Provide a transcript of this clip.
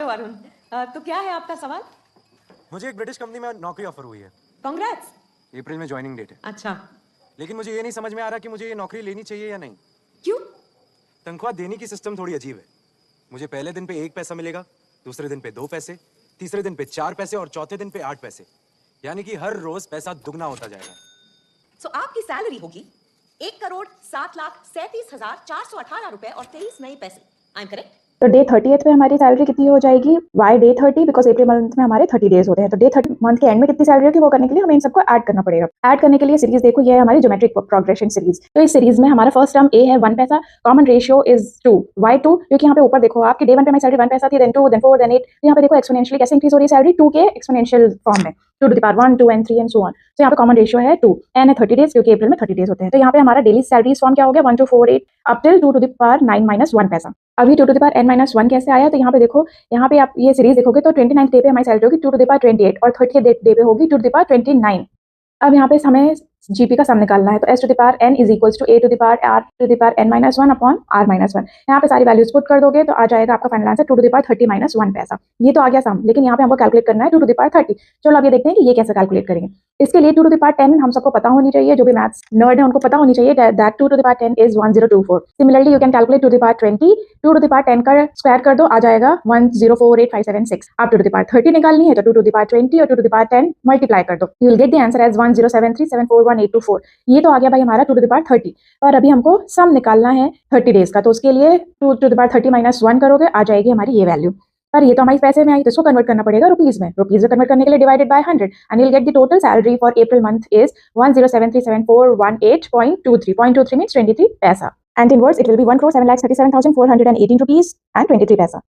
वरुण, तो क्या है आपका सवाल? मुझे एक ब्रिटिश कंपनी में नौकरी ऑफर हुई है। कांग्रेट्स। अप्रैल में ज्वाइनिंग डेट है। अच्छा, लेकिन मुझे ये नहीं समझ में आ रहा कि मुझे ये नौकरी लेनी चाहिए या नहीं। क्यों? तनख्वाह देने की सिस्टम थोड़ी अजीब है। मुझे पहले दिन पे 1 पैसा मिलेगा, दूसरे दिन पे 2 पैसे, तीसरे दिन पे 4 पैसे और चौथे दिन पे 8 पैसे। यानी कि हर रोज पैसा दुगना होता जाएगा। सो आपकी सैलरी होगी 1,07,37,418 रुपए और 23 नए पैसे। I am correct? तो डे 30th पे हमारी सैलरी कितनी हो जाएगी? Why day 30? Because April month में हमारे 30 डेज होते हैं। तो डे 30 मंथ के एंड में कितनी सैलरी होगी वो करने के लिए हमें इन सबको ऐड करना पड़ेगा। ऐड करने के लिए सीरीज देखो, ये है हमारी ज्योमेट्रिक प्रोग्रेशन सीरीज। तो इस सीरीज में हमारा फर्स्ट टर्म ए है 1 पैसा, कॉमन रेशियो इज 2, वाई 2, क्योंकि यहाँ पे ऊपर देखो आपके डे 1 पे हमारी सैलरी 1 पैसा थी, देन 2, देन 4, देन 8। तो यहाँ पे देखो एक्सपोनेंशियली कैसे इंक्रीज हो रही है सैलरी, 2 के एक्सपोनेंशियल फॉर्म में, 2 to the power 1, 2 and 3 and so on। तो यहाँ पे कॉमन रेशियो है 2, एन है 30 डेज, क्योंकि अप्रैल में 30 डेज होते हैं। तो यहाँ पे हमारा डेली सैलरी फॉर्म क्या हो गया, 1248 up till 2 to the power 9 minus 1 पैसा। अभी 2 to the power n minus 1 कैसे आया? तो यहाँ पे देखो, यहाँ पे आप ये सीरीज देखोगे तो 29th डे पे हमारी सैलरी होगी 2 to the power 28 और 30th डे पे होगी 2 to the power 29। अब यहाँ पे हमें जीपी का सम निकालना है, तो s to the power n is equals to a to the power r to the power n minus 1 upon r minus 1। यहाँ पे सारी वैल्यूज पुट कर दोगे तो आ जाएगा आपका final answer 2 to the power 30 minus 1 पैसा। ये तो आ गया सम, लेकिन यहाँ पे हमको कैलकुलेट करना है 2 to the power 30। चलो अब ये देखते हैं कि ये कैसे कैलकुलेट करेंगे। इसके लिए 2 to the power 10 हम सबको पता होनी चाहिए, जो भी मैथ्स नर्ड है उनको पता होनी चाहिए that 2 to the power 10 is 1024। Similarly you can calculate 2 to the power 20, 2 to the power 10 का स्क्वायर कर दो, आ जाएगा 1048576। आप 2 to the power 30 निकालनी है तो 2 to the power 20 और 2 to the power 10 मल्टीप्लाई कर दो, you will get the answer as 1073741824। ये तो आ गया भाई हमारा 2 to the power 30। और अभी हमको सम निकालना है 30 डेज का, तो उसके लिए 2 to the power 30 minus 1 करोगे, आ जाएगी हमारी ये वैल्यू। पर ये तो हमारे पैसे में आई, तो इसको कन्वर्ट करना पड़ेगा रुपीज में। रुपीज में कन्वर्ट करने के लिए divided by 100 and you will get the total salary for April month is 1073748.23। 0.23 means 23 पैसा, and in words it will be 1,07,37,418 rupees and 23 पैसा।